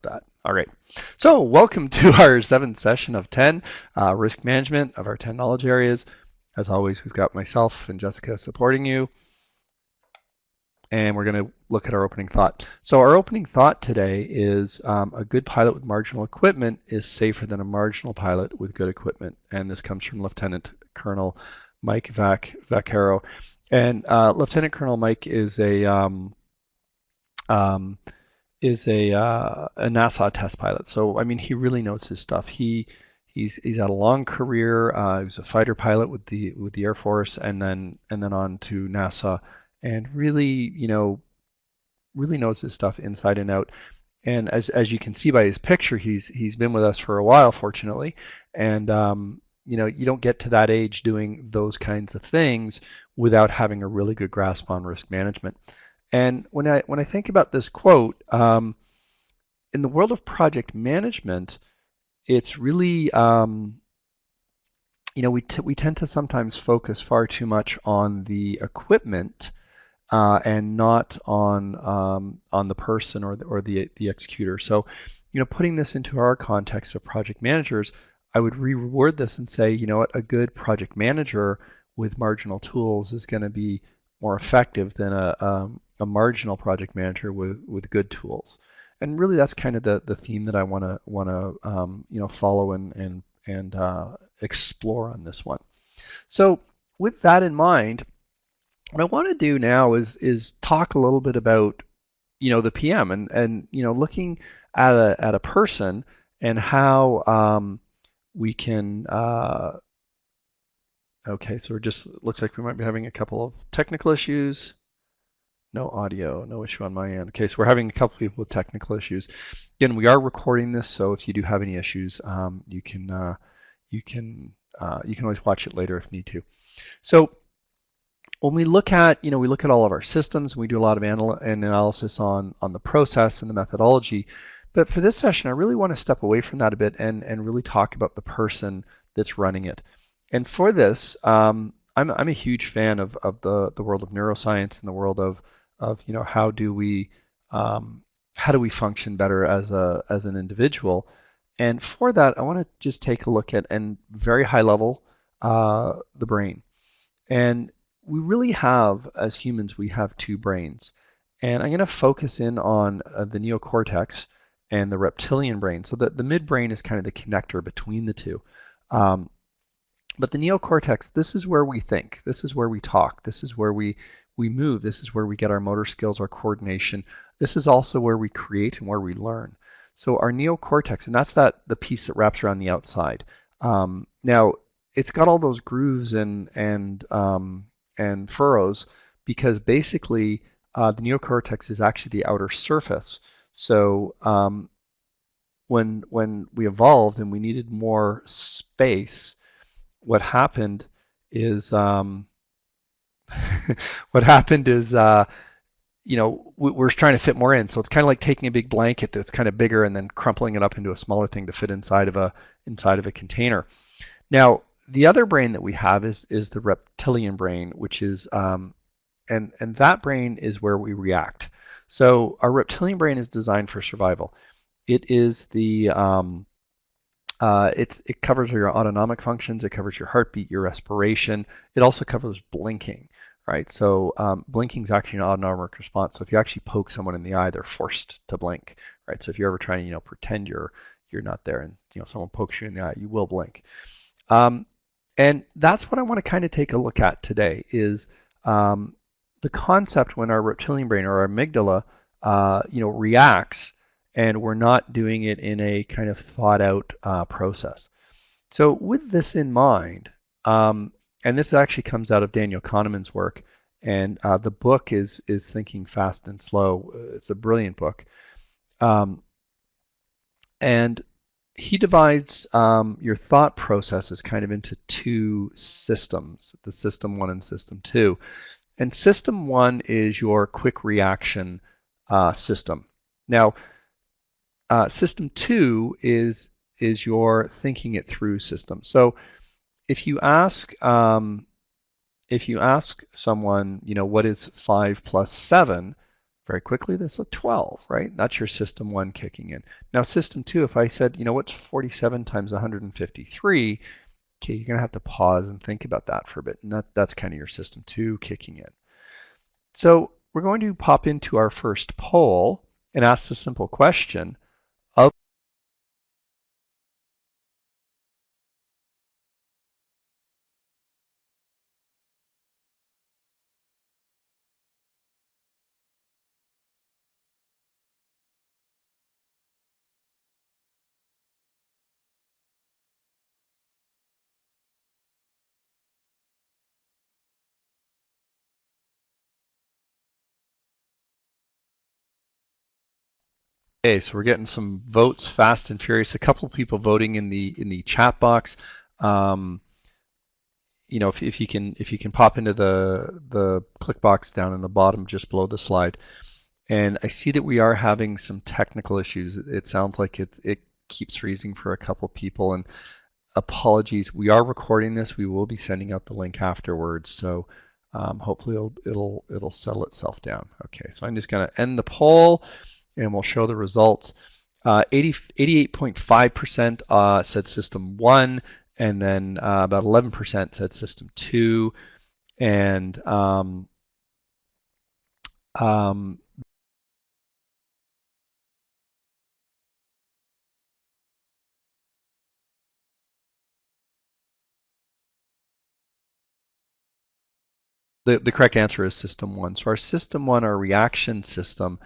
that. All right. So welcome to our 7th session of 10, risk management of our 10 knowledge areas. As always, we've got myself and Jessica supporting you. And we're going to look at our opening thought. So our opening thought today is a good pilot with marginal equipment is safer than a marginal pilot with good equipment. And this comes from Lieutenant Colonel Mike Vaccaro. And Lieutenant Colonel Mike is a NASA test pilot. So I mean, he really knows his stuff. He's had a long career. He was a fighter pilot with the Air Force, and then on to NASA, and really really knows his stuff inside and out. And as you can see by his picture, he's been with us for a while, fortunately. And you don't get to that age doing those kinds of things without having a really good grasp on risk management. And when I think about this quote, in the world of project management, it's really we tend to sometimes focus far too much on the equipment and not on the person or the executor. So, putting this into our context of project managers, I would reword this and say, you know what, a good project manager with marginal tools is going to be more effective than a marginal project manager with good tools. And really, that's kind of the theme that I want to follow and explore on this one. So with that in mind, what I want to do now is talk a little bit about the PM and looking at a person and how we can. Okay, so looks like we might be having a couple of technical issues. No audio, no issue on my end. Okay, so we're having a couple people with technical issues. Again, we are recording this, so if you do have any issues, you can always watch it later if need to. So when we look at all of our systems, we do a lot of analysis on the process and the methodology. But for this session, I really want to step away from that a bit and really talk about the person that's running it. And for this, I'm a huge fan of the world of neuroscience and the world of how do we function better as an individual. And for that, I want to just take a look at, and very high level, the brain. And we really have, as humans, we have two brains. And I'm going to focus in on the neocortex and the reptilian brain. So the midbrain is kind of the connector between the two. But the neocortex, this is where we think, this is where we talk, this is where we move, this is where we get our motor skills, our coordination. This is also where we create and where we learn. So our neocortex, and that's the piece that wraps around the outside. Now, it's got all those grooves and furrows because basically the neocortex is actually the outer surface. So when we evolved and we needed more space, what happened is we're trying to fit more in. So it's kind of like taking a big blanket that's kind of bigger and then crumpling it up into a smaller thing to fit inside of a container. Now, the other brain that we have is the reptilian brain, which is and that brain is where we react. So our reptilian brain is designed for survival. It is the it covers your autonomic functions. It covers your heartbeat, your respiration. It also covers blinking, right? So blinking is actually an autonomic response. So if you actually poke someone in the eye, they're forced to blink, right? So if you're ever trying to pretend you're not there and someone pokes you in the eye, you will blink. And that's what I want to kind of take a look at today is the concept when our reptilian brain or our amygdala reacts and we're not doing it in a kind of thought out process. So with this in mind, and this actually comes out of Daniel Kahneman's work, and the book is Thinking Fast and Slow. It's a brilliant book. And he divides your thought processes kind of into two systems, the system 1 and system 2. And system 1 is your quick reaction system. Now, system 2 is your thinking it through system. So if you ask someone, what is 5 plus 7, Very quickly, that's a 12, right? That's your system 1 kicking in. Now system 2, if I said, what's 47 times 153, okay, you're going to have to pause and think about that for a bit. And that's kind of your system 2 kicking in. So we're going to pop into our first poll and ask the simple question of Okay, so we're getting some votes fast and furious. A couple of people voting in the chat box. Um, if you can pop into the click box down in the bottom just below the slide. And I see that we are having some technical issues. It sounds like it keeps freezing for a couple people, and apologies. We are recording this. We will be sending out the link afterwards, so hopefully it'll settle itself down. Okay, so I'm just going to end the poll, and we'll show the results. 88.5% said system 1, and then about 11% said system 2, and um, the correct answer is system 1. So our system 1, our reaction system,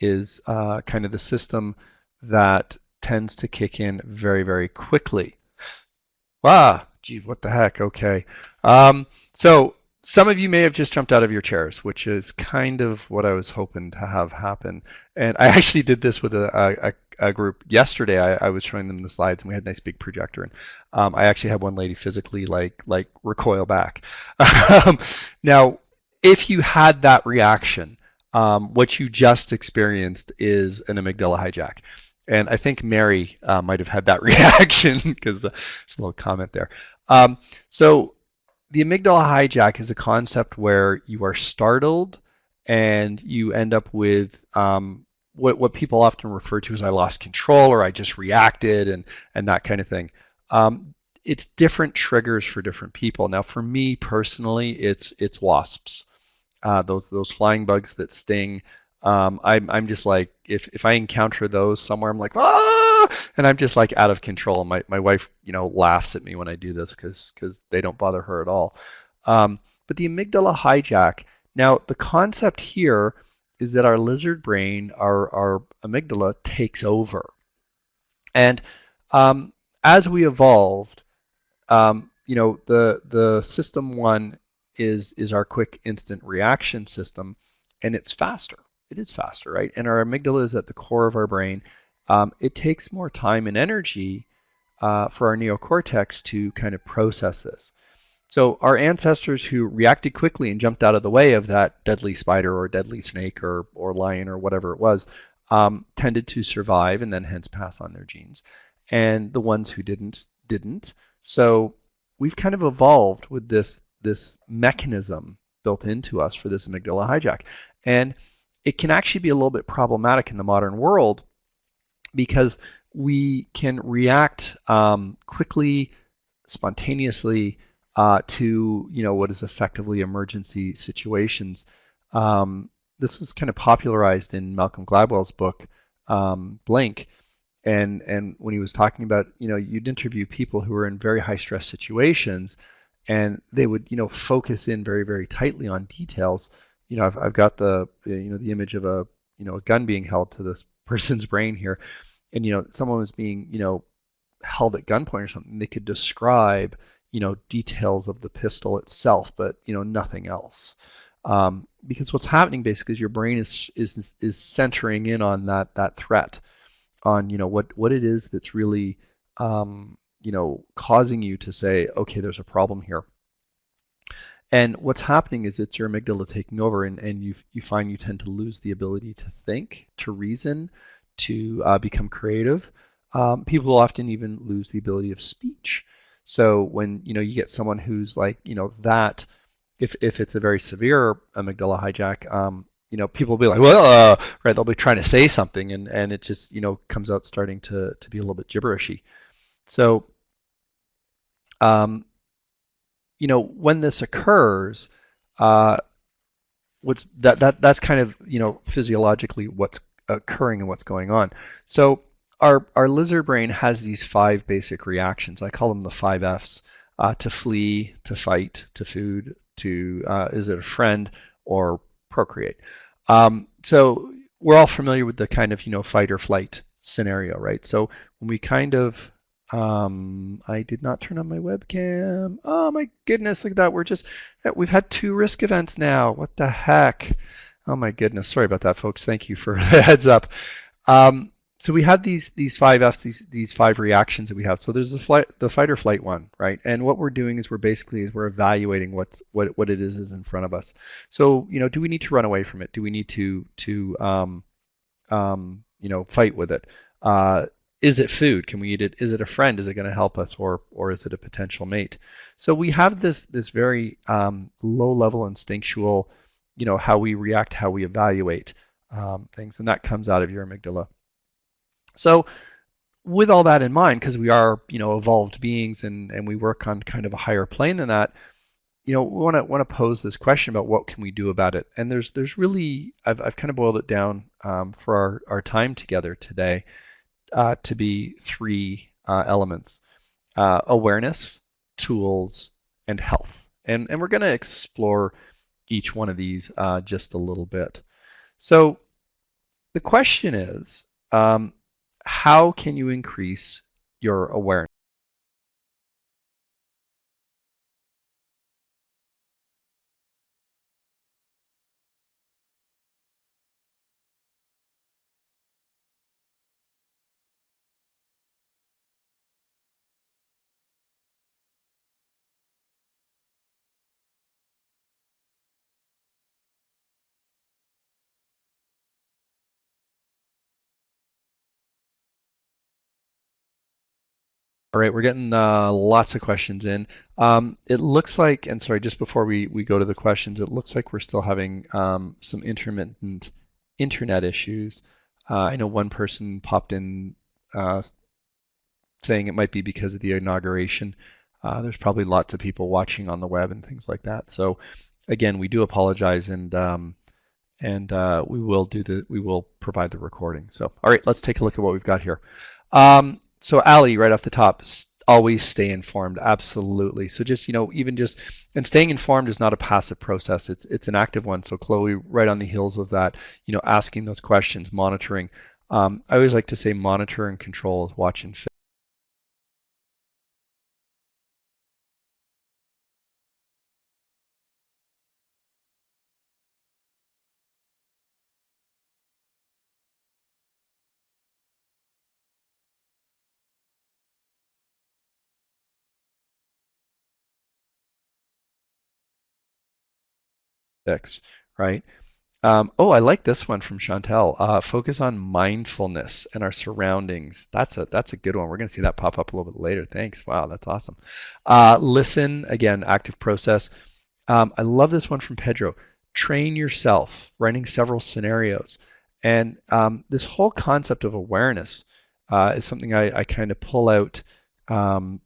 is kind of the system that tends to kick in very, very quickly. Ah, gee, what the heck? Okay. So some of you may have just jumped out of your chairs, which is kind of what I was hoping to have happen. And I actually did this with a group yesterday. I was showing them the slides, and we had a nice big projector. And I actually had one lady physically like recoil back. Now, if you had that reaction, what you just experienced is an amygdala hijack. And I think Mary might have had that reaction because there's a little comment there. So the amygdala hijack is a concept where you are startled and you end up with what people often refer to as I lost control or I just reacted and that kind of thing. It's different triggers for different people. Now, for me personally, it's wasps. Those flying bugs that sting. I'm just like if I encounter those somewhere, I'm like ah, and I'm just like out of control. My wife laughs at me when I do this because they don't bother her at all. But the amygdala hijack. Now the concept here is that our lizard brain, our amygdala, takes over, and as we evolved, the system 1 is our quick instant reaction system, and it's faster. It is faster, right? And our amygdala is at the core of our brain. It takes more time and energy for our neocortex to kind of process this. So our ancestors who reacted quickly and jumped out of the way of that deadly spider or deadly snake or lion or whatever it was tended to survive and then hence pass on their genes. And the ones who didn't. So we've kind of evolved with this mechanism built into us for this amygdala hijack. And it can actually be a little bit problematic in the modern world because we can react quickly, spontaneously to what is effectively emergency situations. This was kind of popularized in Malcolm Gladwell's book Blink, and when he was talking about you'd interview people who were in very high stress situations, and they would focus in very very tightly on details. I've got the the image of a a gun being held to this person's brain here, and someone was being held at gunpoint or something. They could describe details of the pistol itself, but nothing else. Because what's happening basically is your brain is centering in on that threat, on what it is that's really causing you to say, okay, there's a problem here. And what's happening is it's your amygdala taking over, and you find you tend to lose the ability to think, to reason, to become creative. People often even lose the ability of speech. So when you get someone who's like that, if it's a very severe amygdala hijack, people will be like, well, right, they'll be trying to say something, and it just, comes out starting to be a little bit gibberishy. So, um, when this occurs, uh, that's kind of, physiologically what's occurring and what's going on. So our lizard brain has these five basic reactions. I call them the five F's: to flee, to fight, to food, to is it a friend, or procreate. So we're all familiar with the kind of, fight or flight scenario, right? So when we kind of I did not turn on my webcam. Oh my goodness, look at that. We've had two risk events now. What the heck? Oh my goodness. Sorry about that, folks. Thank you for the heads up. So we have these five F's, these five reactions that we have. So there's the fight or flight one, right? And what we're doing is we're evaluating what it is in front of us. So, do we need to run away from it? Do we need to fight with it? Is it food? Can we eat it? Is it a friend? Is it going to help us, or is it a potential mate? So we have this very low level instinctual, how we react, how we evaluate things, and that comes out of your amygdala. So with all that in mind, because we are, evolved beings, and we work on kind of a higher plane than that, we want to pose this question about what can we do about it. And there's really, I've kind of boiled it down for our time together today to be three elements: awareness, tools, and health. And we're going to explore each one of these just a little bit. So the question is, how can you increase your awareness? All right, we're getting lots of questions in. It looks like, and sorry, just before we go to the questions, it looks like we're still having some intermittent internet issues. I know one person popped in saying it might be because of the inauguration. There's probably lots of people watching on the web and things like that. So again, we do apologize, and we will provide the recording. So all right, let's take a look at what we've got here. So Ali, right off the top, always stay informed. Absolutely. So just, and staying informed is not a passive process. It's an active one. So Chloe, right on the heels of that, asking those questions, monitoring. I always like to say monitor and control is watch and fit. Fix, right? I like this one from Chantel. Focus on mindfulness and our surroundings. That's a good one. We're going to see that pop up a little bit later. Thanks. Wow, that's awesome. Listen, again, active process. I love this one from Pedro. Train yourself, running several scenarios. And this whole concept of awareness is something I kind of pull out um,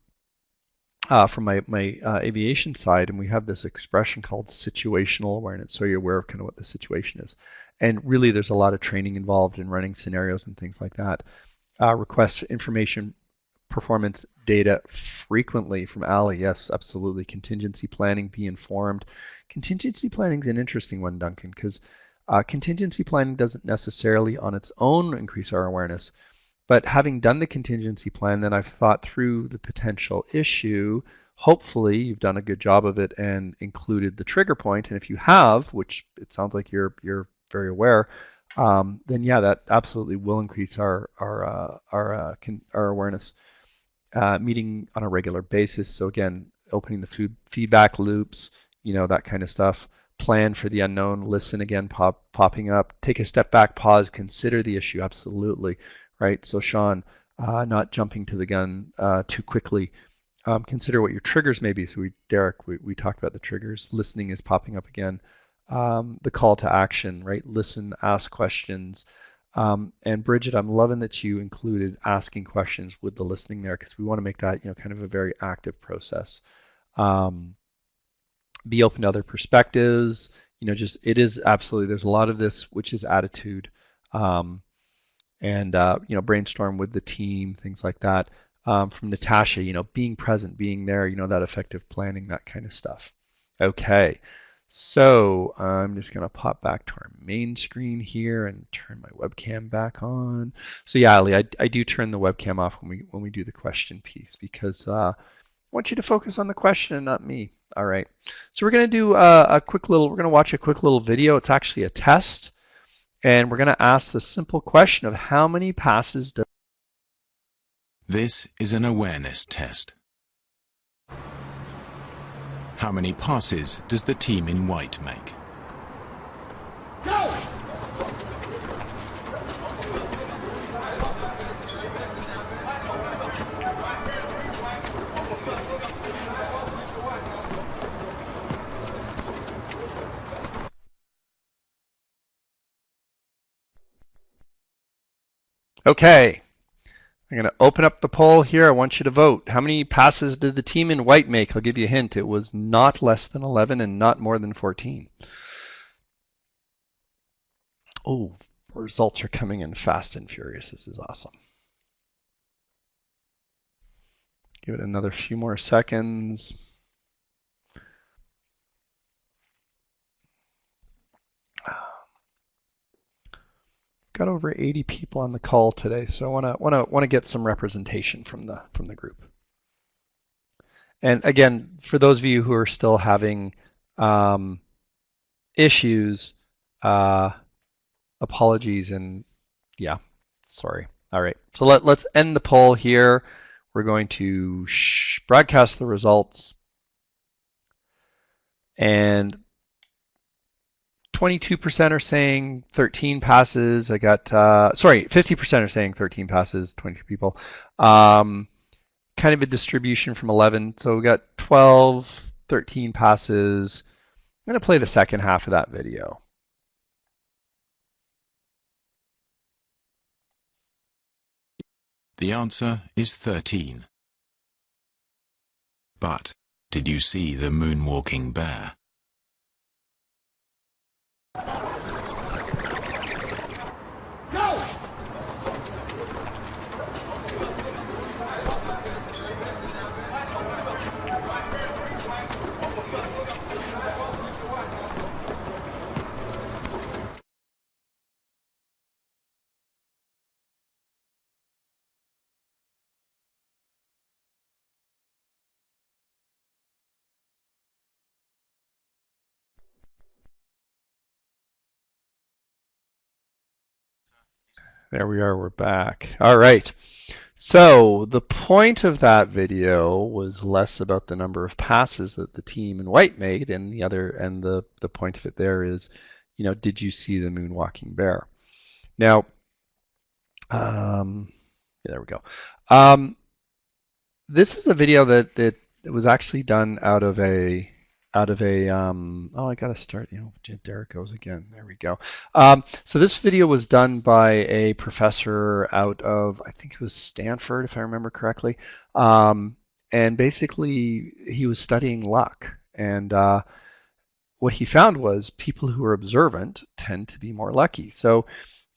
from my aviation side, and we have this expression called situational awareness. So you're aware of kind of what the situation is. And really, there's a lot of training involved in running scenarios and things like that. Request information, performance data frequently from Ali. Yes, absolutely. Contingency planning, be informed. Contingency planning is an interesting one, Duncan, because contingency planning doesn't necessarily on its own increase our awareness. But having done the contingency plan, then I've thought through the potential issue. Hopefully, you've done a good job of it and included the trigger point. And if you have, which it sounds like you're very aware, then yeah, that absolutely will increase our awareness. Meeting on a regular basis. So again, opening the feedback loops, that kind of stuff. Plan for the unknown. Listen again, popping up. Take a step back, pause, consider the issue. Absolutely. Right? So Sean, not jumping to the gun too quickly. Consider what your triggers may be. So Derek, we talked about the triggers. Listening is popping up again. the call to action, right? Listen, ask questions. And Bridget, I'm loving that you included asking questions with the listening there because we want to make that, kind of a very active process. Be open to other perspectives. Just it is absolutely. There's a lot of this which is attitude, and brainstorm with the team, things like that. From Natasha, being present, being there, that effective planning, that kind of stuff. Okay, so I'm just going to pop back to our main screen here and turn my webcam back on. So yeah, Ali, I do turn the webcam off when we do the question piece because I want you to focus on the question and not me. All right. So we're going to do we're going to watch a quick little video. It's actually a test. And we're going to ask the simple question of how many passes does... This is an awareness test. How many passes does the team in white make? Go! Okay. I'm going to open up the poll here. I want you to vote. How many passes did the team in white make? I'll give you a hint. It was not less than 11 and not more than 14. Oh, results are coming in fast and furious. This is awesome. Give it another few more seconds. Got over 80 people on the call today, so I want to get some representation from the group. And again, for those of you who are still having issues, apologies, and yeah, sorry. All right, so let's end the poll here. We're going to broadcast the results, and 22% are saying 13 passes. I got, 50% are saying 13 passes, 22 people. Kind of a distribution from 11. So we got 12, 13 passes. I'm going to play the second half of that video. The answer is 13. But did you see the moonwalking bear? Go! There we are, we're back. All right. So the point of that video was less about the number of passes that the team in white made, and the point of it there is, did you see the moonwalking bear? Now, yeah, there we go. This is a video that was actually done out of a oh, I gotta start, there it goes again. There we go. So this video was done by a professor out of, I think it was Stanford, if I remember correctly. And basically he was studying luck, and what he found was people who are observant tend to be more lucky. So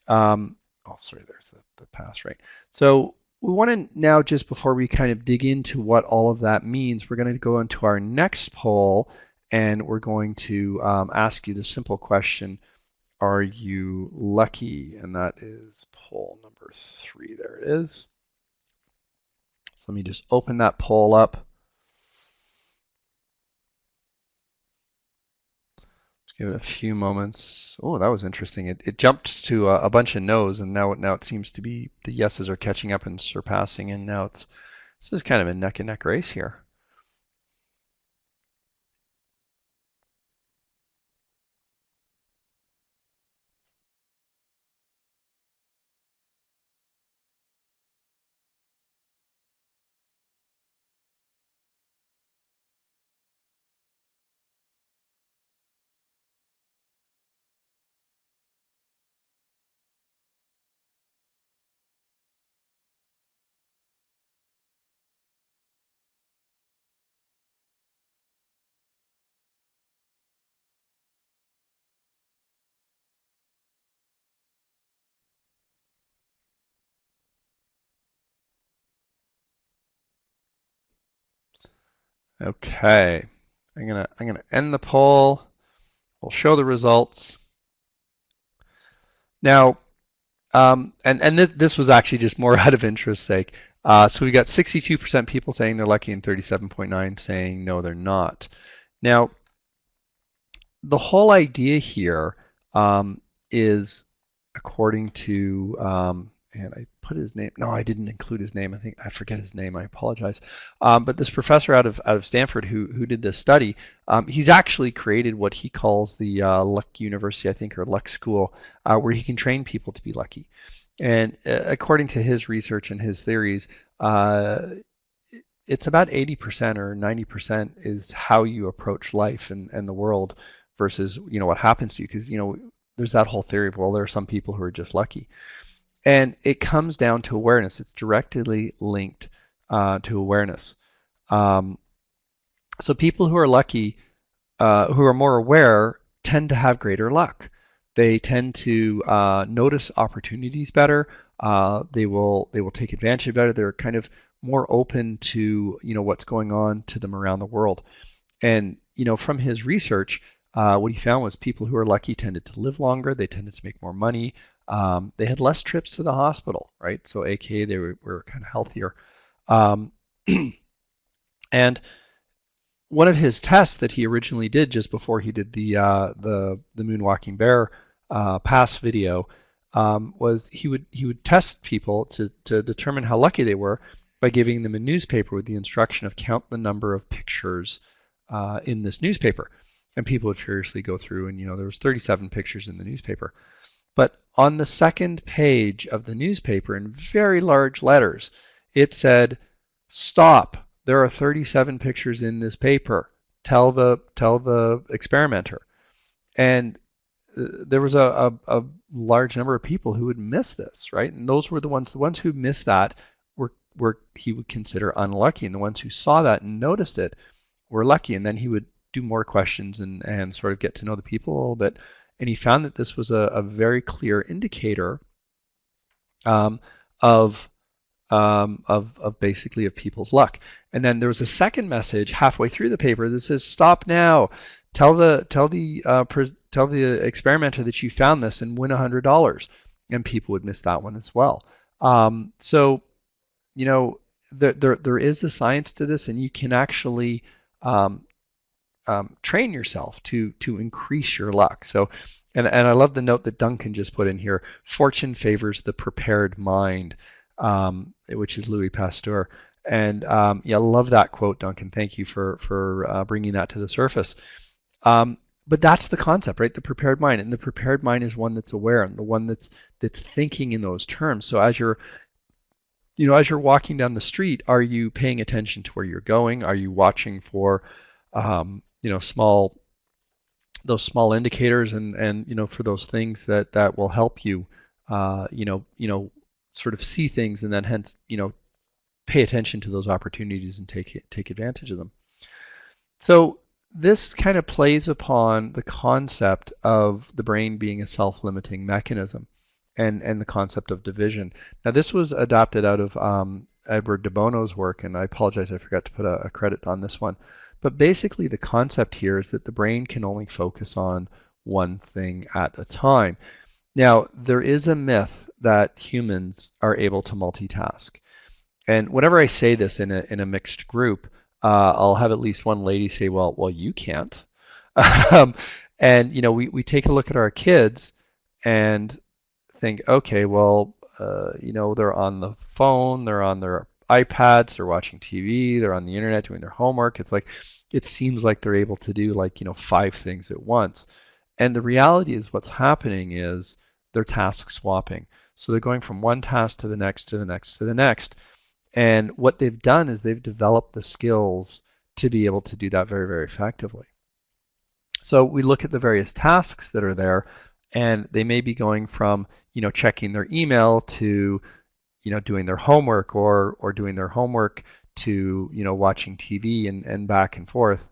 oh, sorry, there's the pass, right? So we want to now, just before we kind of dig into what all of that means, we're going to go into our next poll, and we're going to ask you the simple question, are you lucky? And that is poll number 3. There it is. So let me just open that poll up. Give it a few moments. Oh, that was interesting. It jumped to a bunch of no's, and now it seems to be the yeses are catching up and surpassing, and now this is kind of a neck and neck race here. Okay, I'm gonna end the poll. We'll show the results. Now, and this was actually just more out of interest's sake. So we got 62% people saying they're lucky and 37.9 saying no, they're not. Now, the whole idea here is, according to, and I put his name. No, I didn't include his name. I think I forget his name. I apologize. But this professor out of Stanford who did this study, he's actually created what he calls the Luck University, I think, or Luck School, where he can train people to be lucky. And according to his research and his theories, it's about 80% or 90% is how you approach life and the world versus what happens to you, because there's that whole theory of, well, there are some people who are just lucky, and it comes down to awareness. It's directly linked to awareness. So people who are lucky, who are more aware, tend to have greater luck. They tend to notice opportunities better. They will take advantage of it better. They're kind of more open to what's going on to them around the world. And from his research, what he found was people who are lucky tended to live longer. They tended to make more money. They had less trips to the hospital, right? So, AKA, they were kind of healthier. And one of his tests that he originally did just before he did the Moonwalking Bear pass video was he would test people to determine how lucky they were by giving them a newspaper with the instruction of count the number of pictures in this newspaper. And people would furiously go through, and there was 37 pictures in the newspaper. But on the second page of the newspaper, in very large letters, it said, "Stop! There are 37 pictures in this paper. Tell the experimenter." And there was a large number of people who would miss this, right? And those were the ones who missed that were he would consider unlucky, and the ones who saw that and noticed it were lucky. And then he would do more questions and sort of get to know the people a little bit. And he found that this was a very clear indicator of basically of people's luck. And then there was a second message halfway through the paper that says, "Stop now! Tell the experimenter that you found this and win $100." And people would miss that one as well. So there is a science to this, and you can actually train yourself to increase your luck. So, and I love the note that Duncan just put in here: fortune favors the prepared mind, which is Louis Pasteur. And yeah, I love that quote, Duncan. Thank you for bringing that to the surface. But that's the concept, right? The prepared mind, and the prepared mind is one that's aware, and the one that's thinking in those terms. So as you're walking down the street, are you paying attention to where you're going? Are you watching for those small indicators and for those things that will help you sort of see things, and then hence pay attention to those opportunities and take advantage of them. So this kind of plays upon the concept of the brain being a self-limiting mechanism, and the concept of division. Now, this was adapted out of Edward de Bono's work, and I apologize, I forgot to put a credit on this one. But basically, the concept here is that the brain can only focus on one thing at a time. Now, there is a myth that humans are able to multitask. And whenever I say this in a mixed group, I'll have at least one lady say, well, you can't. And we take a look at our kids and think, okay, well, they're on the phone, they're on their iPads, they're watching TV, they're on the internet doing their homework. It's like, it seems like they're able to do 5 things at once. And the reality is, what's happening is they're task swapping. So they're going from one task to the next, to the next, to the next. And what they've done is they've developed the skills to be able to do that very, very effectively. So we look at the various tasks that are there, and they may be going from checking their email to doing their homework, or doing their homework to watching TV, and back and forth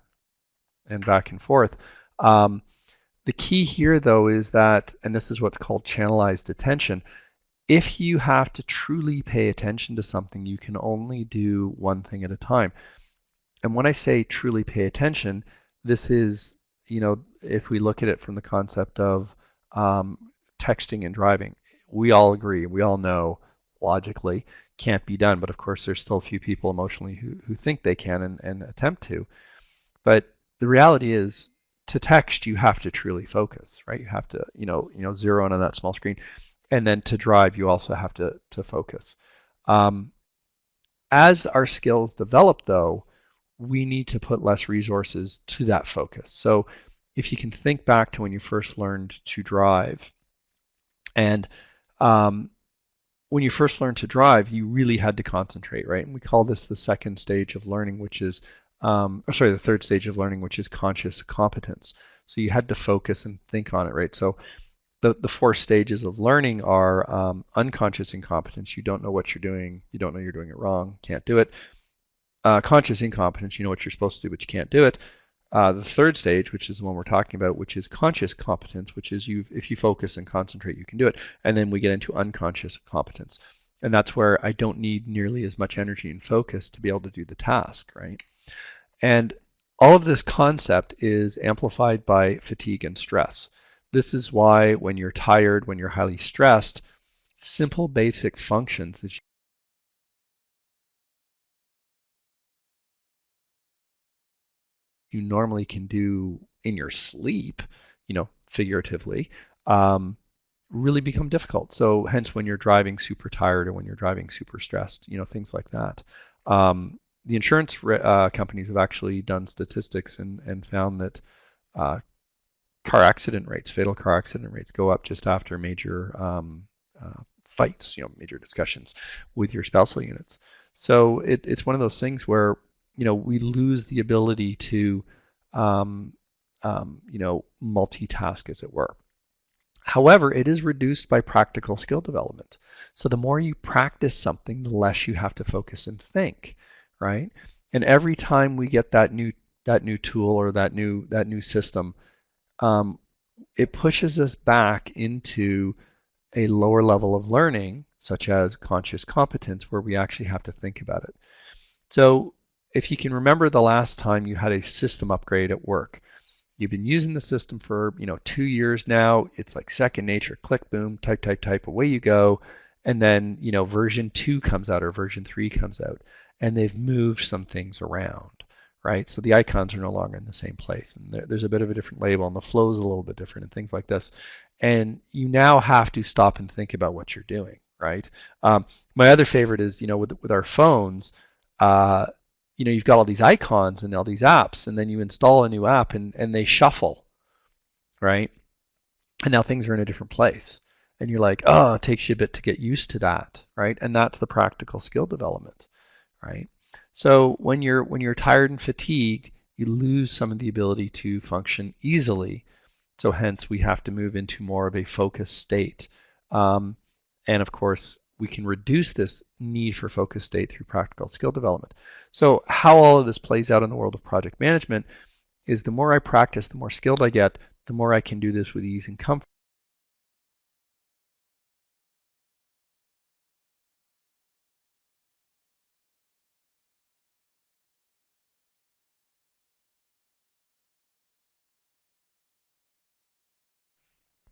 and back and forth. The key here, though, is that, and this is what's called channelized attention, if you have to truly pay attention to something, you can only do one thing at a time. And when I say truly pay attention, this is, if we look at it from the concept of um, texting and driving, we all agree, we all know logically can't be done. But of course, there's still a few people emotionally who think they can and attempt to. But the reality is, to text, you have to truly focus, right? You have to, zero in on that small screen. And then to drive, you also have to focus. Um, as our skills develop, though, we need to put less resources to that focus. So if you can think back to when you first learned to drive, and um, when you first learned to drive, you really had to concentrate, right? And we call this the second stage of learning, which is, the third stage of learning, which is conscious competence. So you had to focus and think on it, right? So the four stages of learning are unconscious incompetence. You don't know what you're doing. You don't know you're doing it wrong. Can't do it. Conscious incompetence. You know what you're supposed to do, but you can't do it. The third stage, which is the one we're talking about, which is conscious competence, which is if you focus and concentrate, you can do it. And then we get into unconscious competence. And that's where I don't need nearly as much energy and focus to be able to do the task, right? And all of this concept is amplified by fatigue and stress. This is why when you're tired, when you're highly stressed, simple basic functions that you normally can do in your sleep, figuratively, really become difficult. So hence when you're driving super tired or when you're driving super stressed, things like that. The insurance companies have actually done statistics and found that car accident rates, fatal car accident rates, go up just after major fights, major discussions with your spousal units. So it's one of those things where we lose the ability to multitask, as it were. However, it is reduced by practical skill development. So the more you practice something, the less you have to focus and think, right? And every time we get that new tool or that new system, um, it pushes us back into a lower level of learning, such as conscious competence, where we actually have to think about it. So if you can remember the last time you had a system upgrade at work, you've been using the system for 2 years now. It's like second nature. Click, boom, type, type, type. Away you go. And then version 2 comes out or version 3 comes out, and they've moved some things around, right? So the icons are no longer in the same place, and there's a bit of a different label, and the flow is a little bit different, and things like this. And you now have to stop and think about what you're doing, right? My other favorite is with our phones. You've got all these icons and all these apps, and then you install a new app and they shuffle, right? And now things are in a different place. And you're like, oh, it takes you a bit to get used to that, right? And that's the practical skill development, right? So when you're tired and fatigued, you lose some of the ability to function easily. So hence we have to move into more of a focused state. And of course, we can reduce this need for focus state through practical skill development. So how all of this plays out in the world of project management is the more I practice, the more skilled I get, the more I can do this with ease and comfort.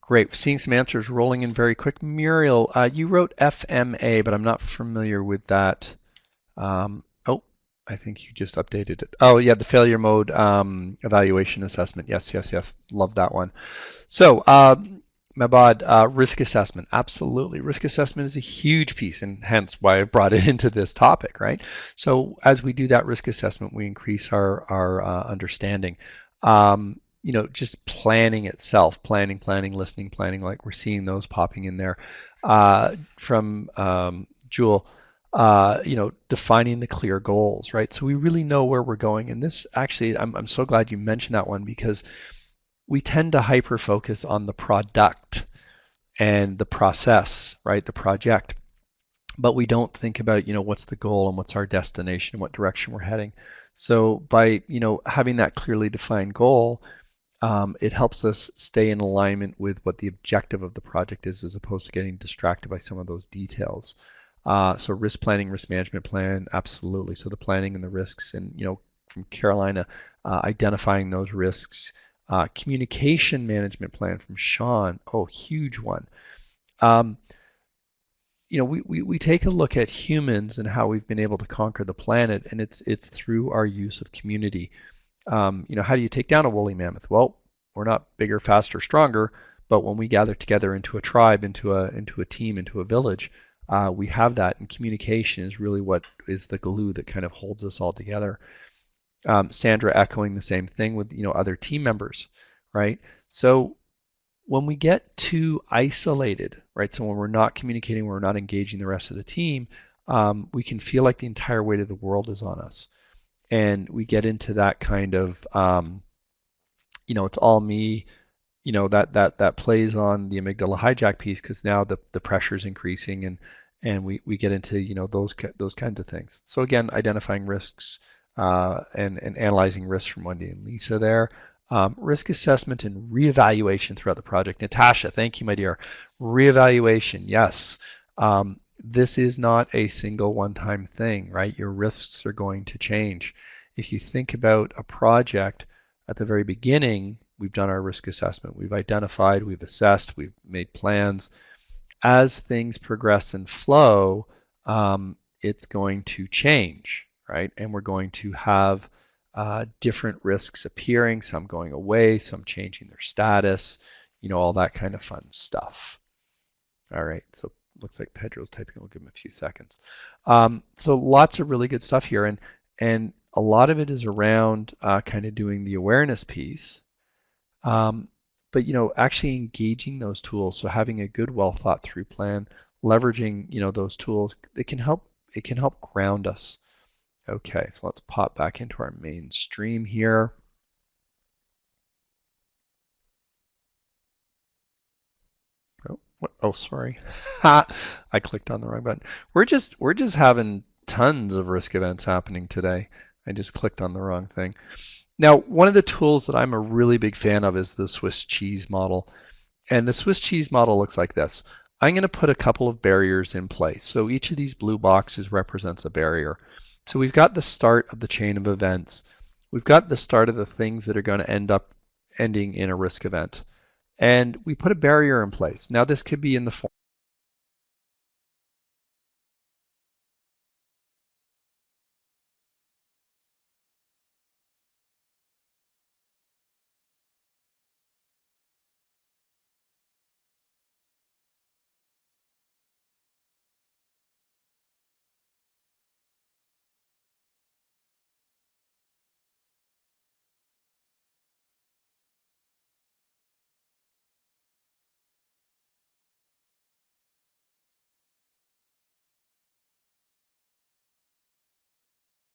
Great. Seeing some answers rolling in very quick. Muriel, you wrote FMA, but I'm not familiar with that. Oh, I think you just updated it. Oh, yeah, the failure mode evaluation assessment. Yes, yes, yes. Love that one. So, Mabad, risk assessment. Absolutely. Risk assessment is a huge piece, and hence why I brought it into this topic, right? So, as we do that risk assessment, we increase our understanding. Just planning itself, planning, listening, planning, like we're seeing those popping in there. From Jewel, defining the clear goals, right? So we really know where we're going. And this actually, I'm so glad you mentioned that one, because we tend to hyper focus on the product and the process, right? The project. But we don't think about, what's the goal and what's our destination, what direction we're heading. So by, having that clearly defined goal, it helps us stay in alignment with what the objective of the project is, as opposed to getting distracted by some of those details. So risk planning, risk management plan, absolutely. So the planning and the risks, and from Carolina, identifying those risks. Communication management plan from Sean, oh, huge one. Um, we take a look at humans and how we've been able to conquer the planet, and it's through our use of community. How do you take down a woolly mammoth? Well, we're not bigger, faster, stronger, but when we gather together into a tribe, into a team, into a village, we have that, and communication is really what is the glue that kind of holds us all together. Sandra echoing the same thing with other team members, right? So when we get too isolated, right? So when we're not communicating, we're not engaging the rest of the team, we can feel like the entire weight of the world is on us, and we get into that kind of it's all me. That plays on the amygdala hijack piece, because now the pressure is increasing, and we get into those kinds of things. So again, identifying risks, and analyzing risks from Wendy and Lisa there. Risk assessment and reevaluation throughout the project. Natasha, thank you, my dear. Reevaluation, yes. This is not a single one-time thing, right? Your risks are going to change. If you think about a project at the very beginning, we've done our risk assessment. We've identified, we've assessed, we've made plans. As things progress and flow, it's going to change, right? And we're going to have different risks appearing, some going away, some changing their status, all that kind of fun stuff. All right, so looks like Pedro's typing. We'll give him a few seconds. So lots of really good stuff here, and a lot of it is around kind of doing the awareness piece, but actually engaging those tools. So having a good, well thought through plan, leveraging those tools, it can help ground us. Okay, so let's pop back into our main stream here. Oh, sorry. I clicked on the wrong button. We're just having tons of risk events happening today. I just clicked on the wrong thing. Now, one of the tools that I'm a really big fan of is the Swiss cheese model. And the Swiss cheese model looks like this. I'm going to put a couple of barriers in place. So each of these blue boxes represents a barrier. So we've got the start of the chain of events. We've got the start of the things that are going to end up ending in a risk event. And we put a barrier in place. Now this could be in the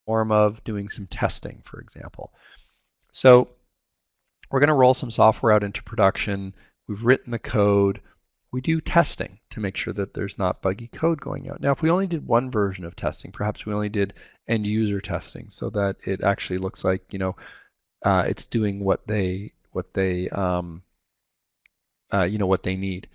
form of doing some testing, for example. So we're going to roll some software out into production. We've written the code. We do testing to make sure that there's not buggy code going out. Now, if we only did one version of testing, perhaps we only did end user testing, so that it actually looks like it's doing what they need.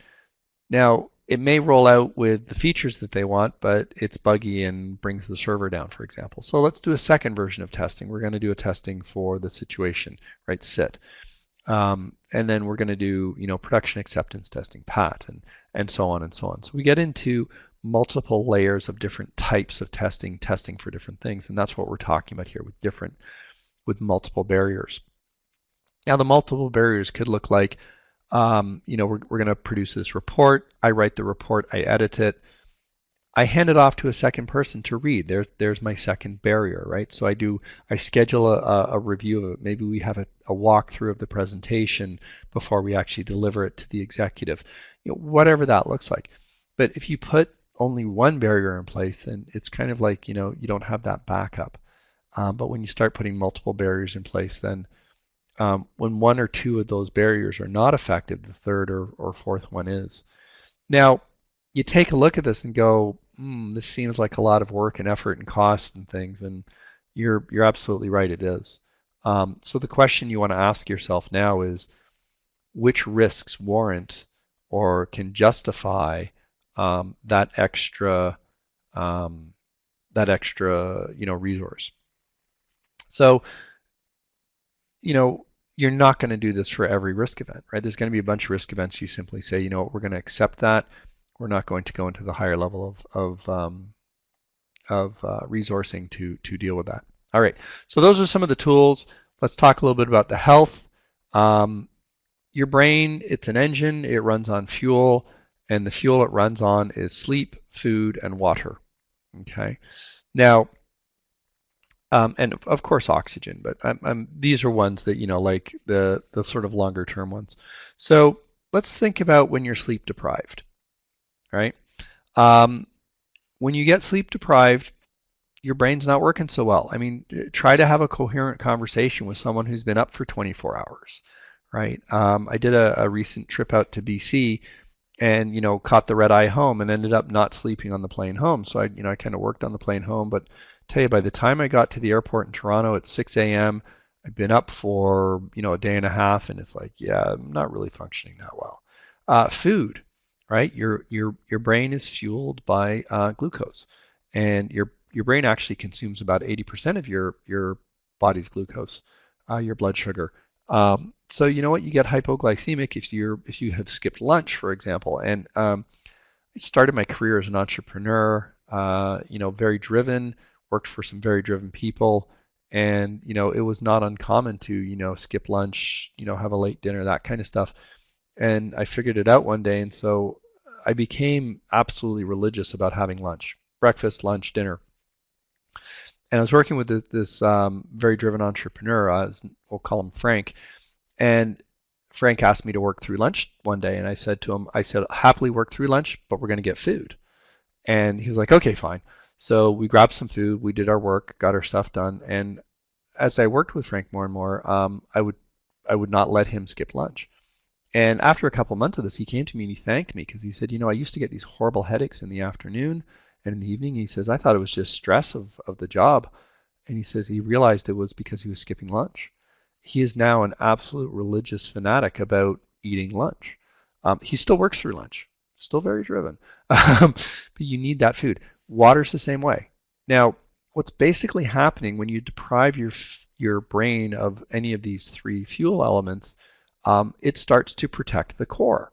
Now, it may roll out with the features that they want, but it's buggy and brings the server down, for example. So let's do a second version of testing. We're going to do a testing for the situation, right? Sit. And then we're going to do, production acceptance testing, PAT, and so on and so on. So we get into multiple layers of different types of testing for different things, and that's what we're talking about here with multiple barriers. Now, the multiple barriers could look like, we're going to produce this report. I write the report, I edit it, I hand it off to a second person to read. There's my second barrier, right? So I schedule a review of it. Maybe we have a walkthrough of the presentation before we actually deliver it to the executive, whatever that looks like. But if you put only one barrier in place, then it's kind of like, you don't have that backup. But when you start putting multiple barriers in place, then when one or two of those barriers are not effective, the third or fourth one is. Now, you take a look at this and go, this seems like a lot of work and effort and cost and things, and you're absolutely right, it is. So the question you want to ask yourself now is, which risks warrant or can justify that extra resource? So, you know, you're not going to do this for every risk event, right? There's going to be a bunch of risk events. You simply say, you know what, we're going to accept that. We're not going to go into the higher level of resourcing to deal with that. All right, so those are some of the tools. Let's talk a little bit about the health. Your brain, it's an engine. It runs on fuel, and the fuel it runs on is sleep, food, and water. Okay. Now, and of course oxygen, but these are ones that, like the sort of longer term ones. So let's think about when you're sleep deprived, right? When you get sleep deprived, your brain's not working so well. I mean, try to have a coherent conversation with someone who's been up for 24 hours, right? I did a recent trip out to BC and, caught the red eye home and ended up not sleeping on the plane home. So I kind of worked on the plane home, but tell you, by the time I got to the airport in Toronto at 6 a.m., I'd been up for, a day and a half, and it's like, yeah, I'm not really functioning that well. Food, right? Your brain is fueled by glucose, and your brain actually consumes about 80% of your body's glucose, your blood sugar. So you know what? You get hypoglycemic if you have skipped lunch, for example. And I started my career as an entrepreneur. Very driven. Worked for some very driven people, and it was not uncommon to skip lunch, have a late dinner, that kind of stuff. And I figured it out one day, and so I became absolutely religious about having lunch, breakfast, lunch, dinner. And I was working with this very driven entrepreneur. We'll call him Frank. And Frank asked me to work through lunch one day, and I said to him, happily work through lunch, but we're going to get food. And he was like, okay, fine. So we grabbed some food, we did our work, got our stuff done, and as I worked with Frank more and more, I would not let him skip lunch. And after a couple months of this, he came to me and he thanked me because he said, I used to get these horrible headaches in the afternoon and in the evening. He says, I thought it was just stress of the job. And he says he realized it was because he was skipping lunch. He is now an absolute religious fanatic about eating lunch. He still works through lunch, still very driven, but you need that food. Water's the same way. Now, what's basically happening when you deprive your brain of any of these three fuel elements, it starts to protect the core,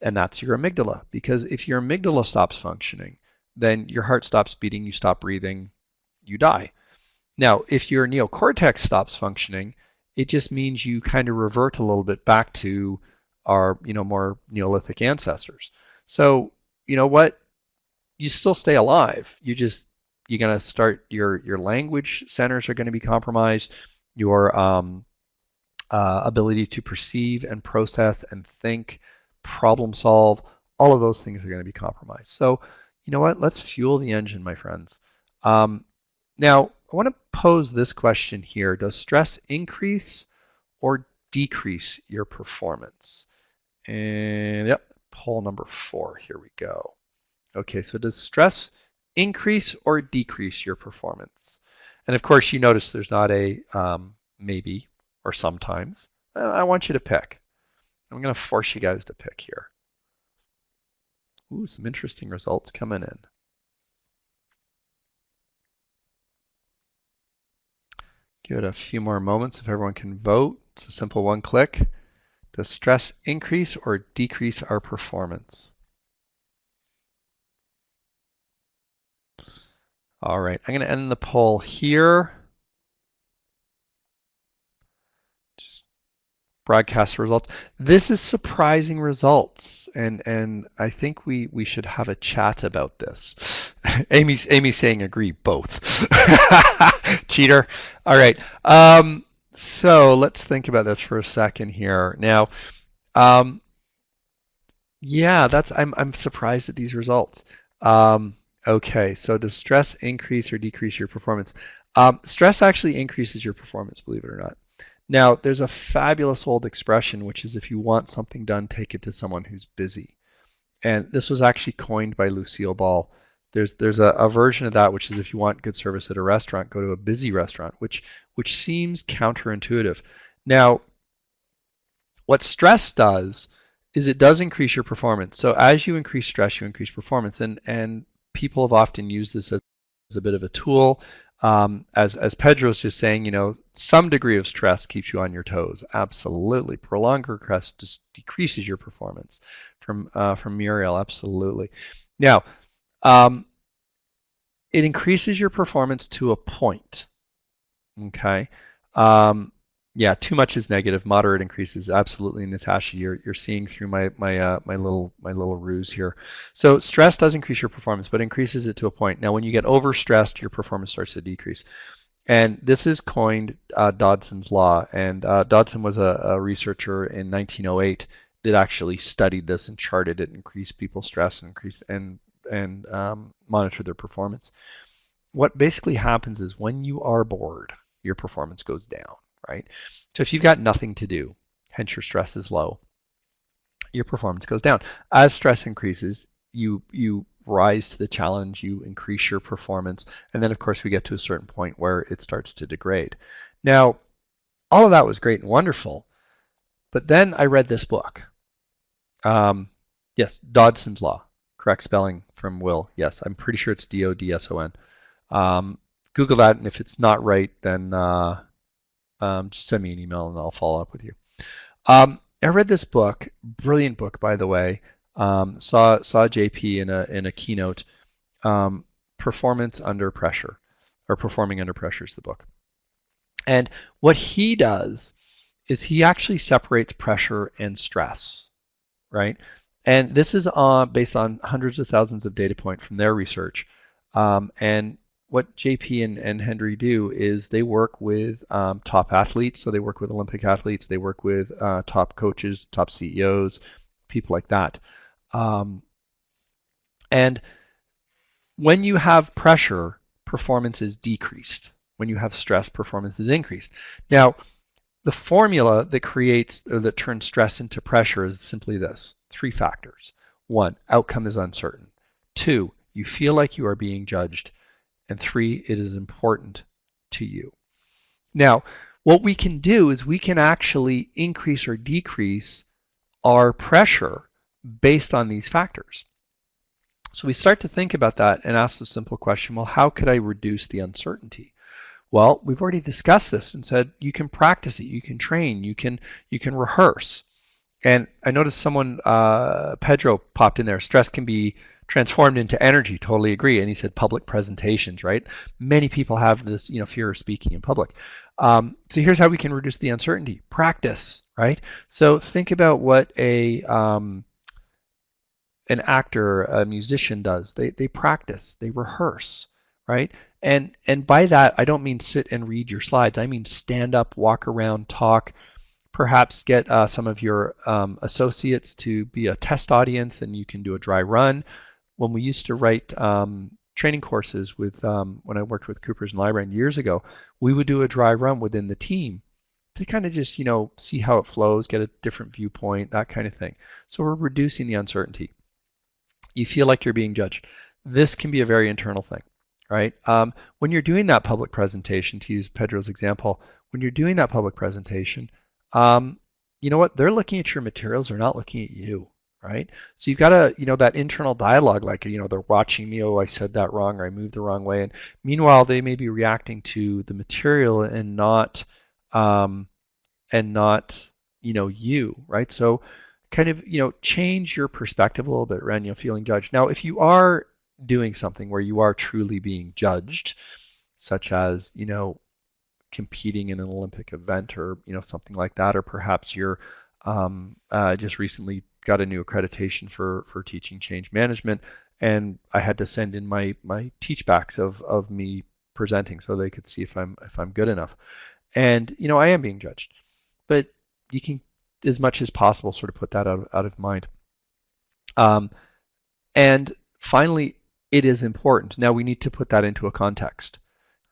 and that's your amygdala. Because if your amygdala stops functioning, then your heart stops beating, you stop breathing, you die. Now, if your neocortex stops functioning, it just means you kind of revert a little bit back to our, more Neolithic ancestors. So, you know what? You still stay alive. You're going to start your language centers are going to be compromised. Your ability to perceive and process and think, problem solve, all of those things are going to be compromised. So, you know what? Let's fuel the engine, my friends. Now, I want to pose this question here. Does stress increase or decrease your performance? And yep, poll number 4. Here we go. Okay, so does stress increase or decrease your performance? And of course, you notice there's not a maybe or sometimes. I want you to pick. I'm going to force you guys to pick here. Ooh, some interesting results coming in. Give it a few more moments if everyone can vote. It's a simple one click. Does stress increase or decrease our performance? All right, I'm going to end the poll here. Just broadcast results. This is surprising results, and I think we should have a chat about this. Amy's saying agree both. Cheater. All right. So let's think about this for a second here. Now, yeah, I'm surprised at these results. Okay, so does stress increase or decrease your performance? Stress actually increases your performance, believe it or not. Now, there's a fabulous old expression, which is if you want something done, take it to someone who's busy. And this was actually coined by Lucille Ball. There's a version of that, which is if you want good service at a restaurant, go to a busy restaurant, which seems counterintuitive. Now, what stress does is it does increase your performance. So as you increase stress, you increase performance. And people have often used this as a bit of a tool. As Pedro's just saying, some degree of stress keeps you on your toes. Absolutely. Prolonged stress just decreases your performance. From Muriel, absolutely. Now, it increases your performance to a point. Okay. Yeah, too much is negative. Moderate increases, absolutely, Natasha. You're seeing through my little ruse here. So stress does increase your performance, but increases it to a point. Now, when you get overstressed, your performance starts to decrease. And this is coined Dodson's law. And Dodson was a researcher in 1908 that actually studied this and charted it, increased people's stress, and increased and monitored their performance. What basically happens is when you are bored, your performance goes down, right? So if you've got nothing to do, hence your stress is low, your performance goes down. As stress increases, you rise to the challenge, you increase your performance, and then of course we get to a certain point where it starts to degrade. Now, all of that was great and wonderful, but then I read this book. Yes, Dodson's Law, correct spelling from Will. Yes, I'm pretty sure it's Dodson. Google that, and if it's not right, then just send me an email and I'll follow up with you. I read this book, brilliant book, by the way. Saw JP in a keynote. Performance Under Pressure, or Performing Under Pressure is the book. And what he does is he actually separates pressure and stress, right? And this is based on hundreds of thousands of data points from their research. And what JP and Henry do is they work with top athletes. So they work with Olympic athletes. They work with top coaches, top CEOs, people like that. And when you have pressure, performance is decreased. When you have stress, performance is increased. Now, the formula that creates or that turns stress into pressure is simply this: 3 factors. 1, outcome is uncertain. 2, you feel like you are being judged. And 3, it is important to you. Now, what we can do is we can actually increase or decrease our pressure based on these factors. So we start to think about that and ask the simple question, well, how could I reduce the uncertainty? Well, we've already discussed this and said you can practice it, you can train, you can rehearse. And I noticed someone, Pedro, popped in there. Stress can be transformed into energy. Totally agree. And he said public presentations, right? Many people have this, fear of speaking in public. So here's how we can reduce the uncertainty: practice, right? So think about what an actor, a musician does. They practice, they rehearse, right? And by that, I don't mean sit and read your slides. I mean stand up, walk around, talk. Perhaps get some of your associates to be a test audience, and you can do a dry run. When we used to write training courses with when I worked with Coopers and Lybrand years ago, we would do a dry run within the team to kind of just see how it flows, get a different viewpoint, that kind of thing. So we're reducing the uncertainty. You feel like you're being judged. This can be a very internal thing, right? When you're doing that public presentation, to use Pedro's example, when you're doing that public presentation, you know what? They're looking at your materials. They're not looking at you, right? So you've got to, that internal dialogue, like, they're watching me. Oh, I said that wrong, or I moved the wrong way. And meanwhile, they may be reacting to the material and not, you, right? So kind of, change your perspective a little bit around, feeling judged. Now, if you are doing something where you are truly being judged, such as, competing in an Olympic event or something like that, or perhaps you're just recently got a new accreditation for teaching change management, and I had to send in my teachbacks of me presenting so they could see if I'm good enough. And I am being judged, but you can, as much as possible, sort of put that out of mind. And finally, it is important. Now we need to put that into a context.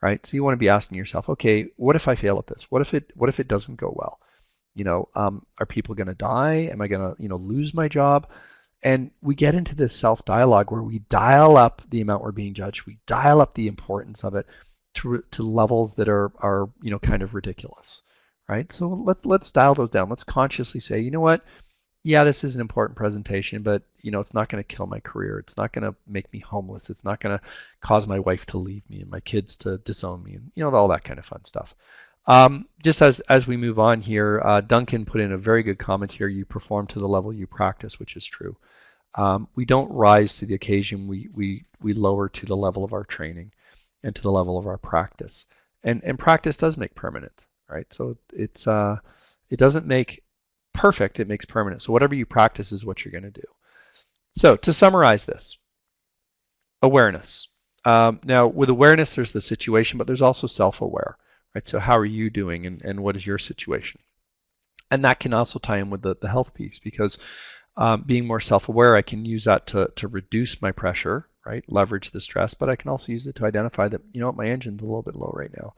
Right? So you want to be asking yourself, okay, what if I fail at this? What if it doesn't go well? Are people going to die? Am I going to, lose my job? And we get into this self-dialogue where we dial up the amount we're being judged. We dial up the importance of it to levels that are kind of ridiculous, right? So let's dial those down. Let's consciously say, you know what? yeah, this is an important presentation, but it's not going to kill my career. It's not going to make me homeless. It's not going to cause my wife to leave me and my kids to disown me, and all that kind of fun stuff. Just as we move on here, Duncan put in a very good comment here. You perform to the level you practice, which is true. We don't rise to the occasion. We lower to the level of our training and to the level of our practice. And practice does make permanent, right? So it doesn't make perfect, it makes permanent. So whatever you practice is what you're going to do. So to summarize this, awareness. Now with awareness, there's the situation, but there's also self-aware, right? So how are you doing, and what is your situation? And that can also tie in with the health piece, because being more self-aware, I can use that to reduce my pressure, right? Leverage the stress, but I can also use it to identify that, my engine's a little bit low right now.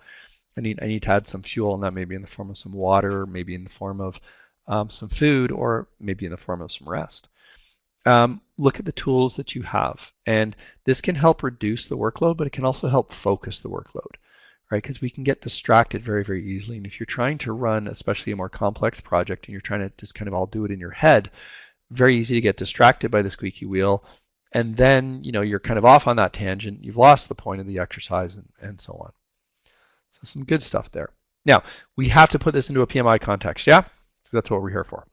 I need to add some fuel, and that may be in the form of some water, maybe in the form of some food, or maybe in the form of some rest. Look at the tools that you have, and this can help reduce the workload, but it can also help focus the workload, right? Because we can get distracted very, very easily. And if you're trying to run, especially a more complex project, and you're trying to just kind of all do it in your head, very easy to get distracted by the squeaky wheel. And then, you're kind of off on that tangent. You've lost the point of the exercise, and so on. So some good stuff there. Now, we have to put this into a PMI context, yeah? So that's what we're here for.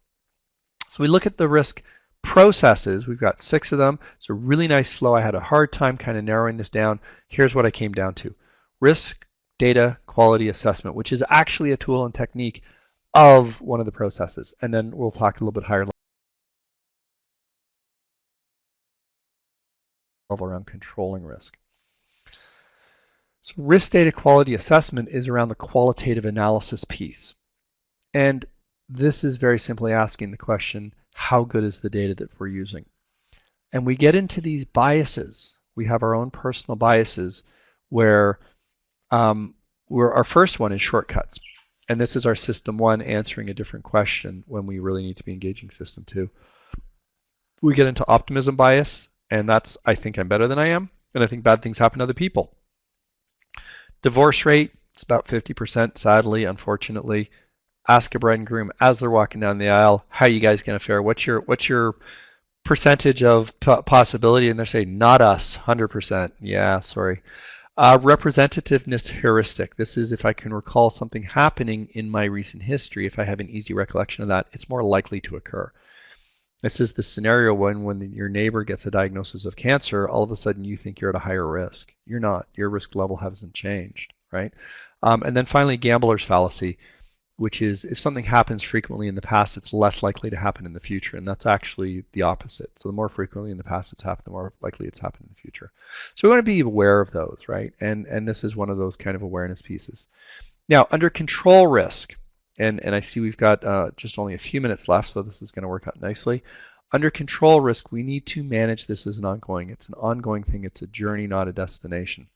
So we look at the risk processes. We've got 6 of them. It's a really nice flow. I had a hard time kind of narrowing this down. Here's what I came down to. Risk data quality assessment, which is actually a tool and technique of one of the processes. And then we'll talk a little bit higher level around controlling risk. So risk data quality assessment is around the qualitative analysis piece. And this is very simply asking the question, how good is the data that we're using? And we get into these biases. We have our own personal biases where our first one is shortcuts. And this is our system 1 answering a different question when we really need to be engaging system 2. We get into optimism bias, and that's, I think I'm better than I am, and I think bad things happen to other people. Divorce rate, it's about 50%, sadly, unfortunately. Ask a bride and groom as they're walking down the aisle, how are you guys going to fare? What's your percentage of possibility? And they're saying, not us, 100%. Yeah, sorry. Representativeness heuristic. This is if I can recall something happening in my recent history, if I have an easy recollection of that, it's more likely to occur. This is the scenario when your neighbor gets a diagnosis of cancer, all of a sudden you think you're at a higher risk. You're not. Your risk level hasn't changed, right? And then finally, gambler's fallacy, which is if something happens frequently in the past, it's less likely to happen in the future. And that's actually the opposite. So the more frequently in the past it's happened, the more likely it's happened in the future. So we want to be aware of those, right? And this is one of those kind of awareness pieces. Now, under control risk, and I see we've got just only a few minutes left, so this is going to work out nicely. Under control risk, we need to manage this as an ongoing. It's an ongoing thing. It's a journey, not a destination.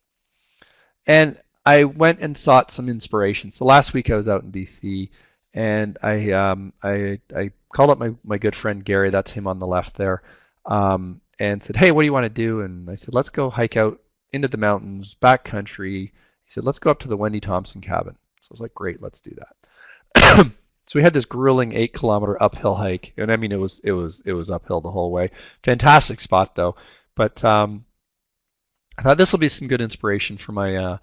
And I went and sought some inspiration. So last week I was out in BC, and I called up my good friend Gary, that's him on the left there, and said, hey, what do you want to do? And I said, let's go hike out into the mountains, backcountry. He said, let's go up to the Wendy Thompson cabin. So I was like, great, let's do that. So we had this grueling 8-kilometer uphill hike, and I mean it was uphill the whole way. Fantastic spot though, but I thought this will be some good inspiration for my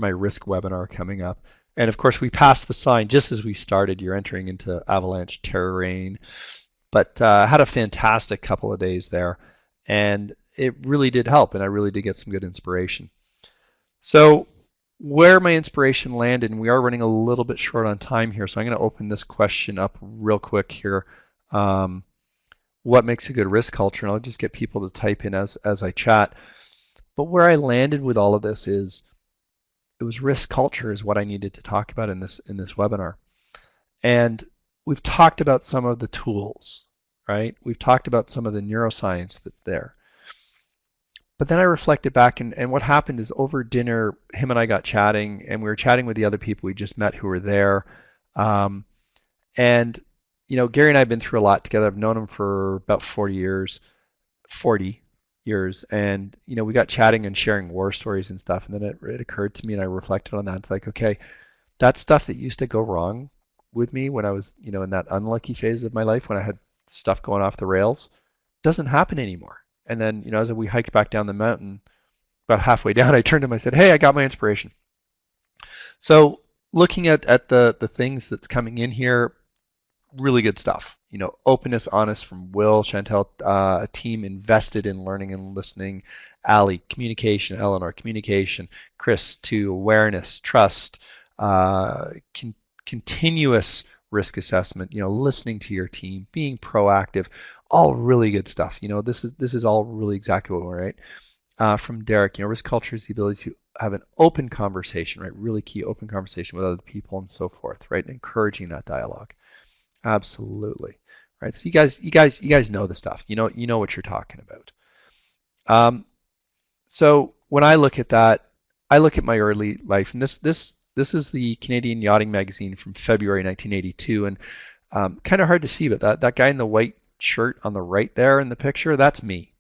risk webinar coming up. And of course, we passed the sign just as we started. You're entering into avalanche terrain, but had a fantastic couple of days there, and it really did help, and I really did get some good inspiration. So where my inspiration landed, and we are running a little bit short on time here, so I'm going to open this question up real quick here. What makes a good risk culture? And I'll just get people to type in as I chat. But where I landed with all of this is it was risk culture is what I needed to talk about in this webinar. And we've talked about some of the tools, right? We've talked about some of the neuroscience that's there. But then I reflected back, and what happened is over dinner, him and I got chatting, and we were chatting with the other people we just met who were there. And, Gary and I have been through a lot together. I've known him for about 40 years. And, we got chatting and sharing war stories and stuff. And then it occurred to me, and I reflected on that. It's like, okay, that stuff that used to go wrong with me when I was, in that unlucky phase of my life when I had stuff going off the rails, doesn't happen anymore. And then, as we hiked back down the mountain, about halfway down, I turned to him, I said, hey, I got my inspiration. So looking at the things that's coming in here, really good stuff. Openness, honest from Will, Chantel, a team invested in learning and listening. Ali, communication. Eleanor, communication. Chris, to awareness, trust, continuous risk assessment. Listening to your team, being proactive. All really good stuff. This is all really exactly what we're right. From Derek, risk culture is the ability to have an open conversation, right? Really key open conversation with other people and so forth, right? Encouraging that dialogue. Absolutely. Right. So you guys know the stuff. You know what you're talking about. So when I look at that, I look at my early life, and this is the Canadian Yachting Magazine from February 1982, and kind of hard to see, but that guy in the white shirt on the right there in the picture, that's me.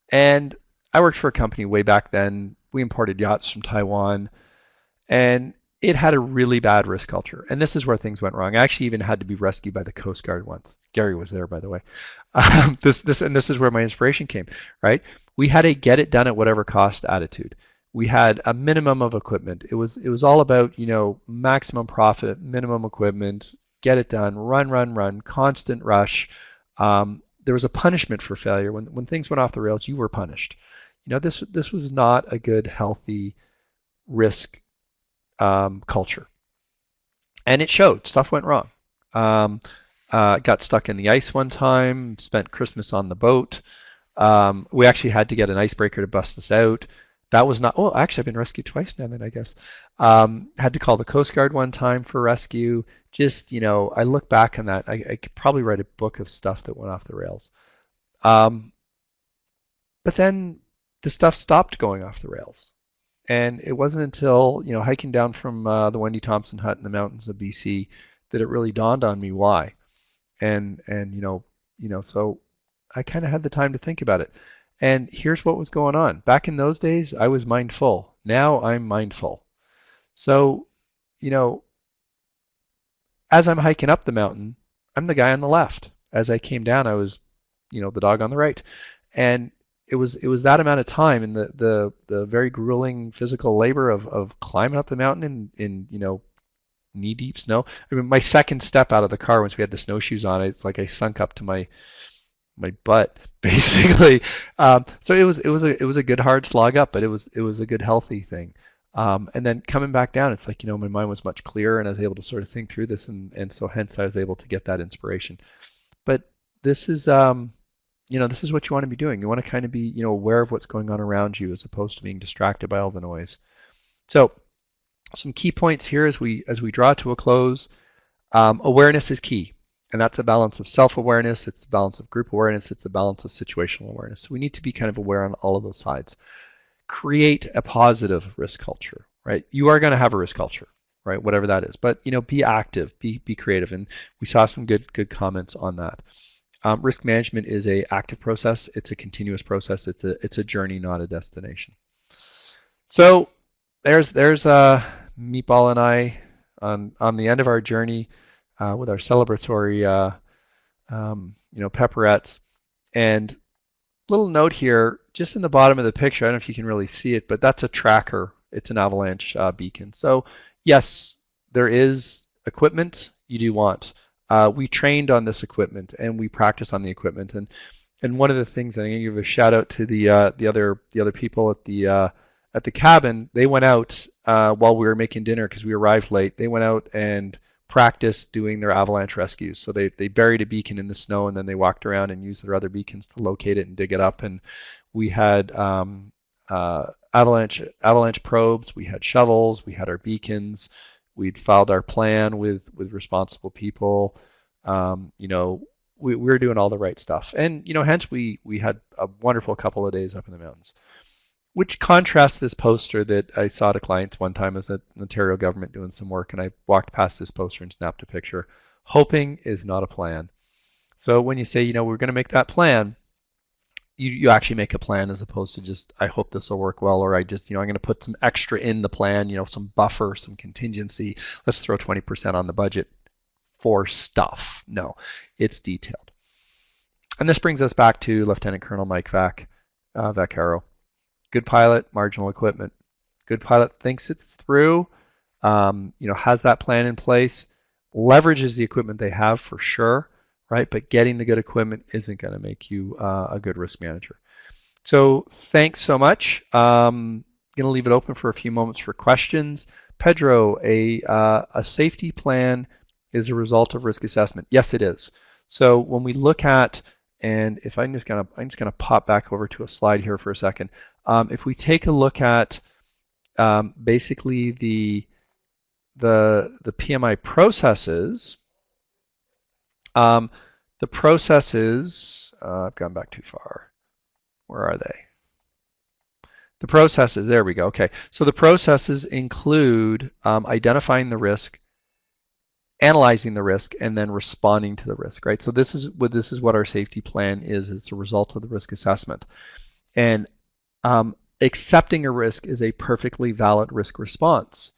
And I worked for a company way back then. We imported yachts from Taiwan, and it had a really bad risk culture. And this is where things went wrong. I actually even had to be rescued by the Coast Guard once. Gary was there, by the way. This is where my inspiration came, right? We had a get it done at whatever cost attitude. We had a minimum of equipment. It was all about, maximum profit, minimum equipment, get it done, run, constant rush. There was a punishment for failure. When things went off the rails, you were punished. This was not a good, healthy risk culture. And it showed. Stuff went wrong. Got stuck in the ice one time, spent Christmas on the boat. We actually had to get an icebreaker to bust us out. That was not, oh, actually, I've been rescued twice now then, I guess. Had to call the Coast Guard one time for rescue. Just, I look back on that. I could probably write a book of stuff that went off the rails. But then the stuff stopped going off the rails. And it wasn't until, hiking down from the Wendy Thompson hut in the mountains of BC that it really dawned on me why. And so I kind of had the time to think about it. And here's what was going on. Back in those days, I was mindful. Now I'm mindful. So, as I'm hiking up the mountain, I'm the guy on the left. As I came down, I was, the dog on the right. And it was that amount of time and the very grueling physical labor of climbing up the mountain in knee deep snow. I mean, my second step out of the car once we had the snowshoes on, it's like I sunk up to my butt basically. So it was a good hard slog up, but it was a good healthy thing. And then coming back down, it's like, my mind was much clearer and I was able to sort of think through this, and so hence I was able to get that inspiration. But this is this is what you want to be doing. You want to kind of be, aware of what's going on around you as opposed to being distracted by all the noise. So some key points here as we draw to a close. Awareness is key. And that's a balance of self-awareness, it's a balance of group awareness, it's a balance of situational awareness. So we need to be kind of aware on all of those sides. Create a positive risk culture, right? You are going to have a risk culture, right? Whatever that is. But, be active, be creative. And we saw some good comments on that. Risk management is an active process. It's a continuous process. It's a journey, not a destination. So there's Meatball and I on the end of our journey with our celebratory pepperettes. And little note here, just in the bottom of the picture, I don't know if you can really see it, but that's a tracker. It's an avalanche beacon. So yes, there is equipment you do want. We trained on this equipment and we practiced on the equipment. And one of the things, I'm going to give a shout out to the other people at the cabin. They went out while we were making dinner because we arrived late. They went out and practiced doing their avalanche rescues. So they buried a beacon in the snow and then they walked around and used their other beacons to locate it and dig it up. And we had avalanche probes, we had shovels, we had our beacons. We'd filed our plan with responsible people. We were doing all the right stuff. And, hence we had a wonderful couple of days up in the mountains. Which contrasts this poster that I saw to clients one time as an Ontario government doing some work, and I walked past this poster and snapped a picture. Hoping is not a plan. So when you say, we're going to make that plan, you actually make a plan as opposed to just, I hope this will work well, or I just, I'm going to put some extra in the plan, some buffer, some contingency. Let's throw 20% on the budget for stuff. No, it's detailed. And this brings us back to Lieutenant Colonel Mike Vaccaro. Good pilot, marginal equipment. Good pilot thinks it's through, has that plan in place, leverages the equipment they have for sure, right? But getting the good equipment isn't going to make you a good risk manager. So thanks so much. Going to leave it open for a few moments for questions. Pedro, a safety plan is a result of risk assessment. Yes, it is. So when we look at, and if I'm just gonna pop back over to a slide here for a second. If we take a look at basically the PMI processes, the processes, I've gone back too far. Where are they? The processes, there we go. Okay, so the processes include identifying the risk, analyzing the risk, and then responding to the risk, right? So this is what our safety plan is. It's a result of the risk assessment. And accepting a risk is a perfectly valid risk response.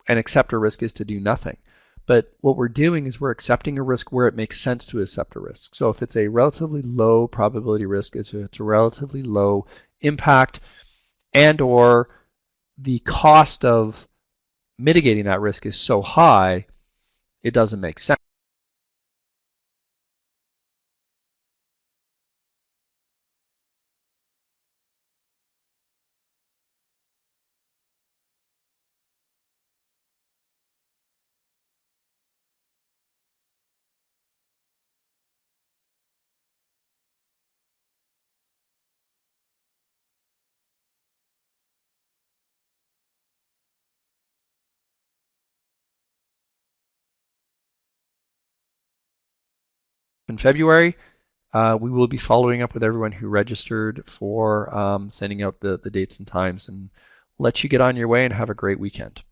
And accept a risk is to do nothing. But what we're doing is we're accepting a risk where it makes sense to accept a risk. So if it's a relatively low probability risk, it's a relatively low impact, and or the cost of mitigating that risk is so high, it doesn't make sense. In February, we will be following up with everyone who registered for sending out the dates and times, and let you get on your way and have a great weekend.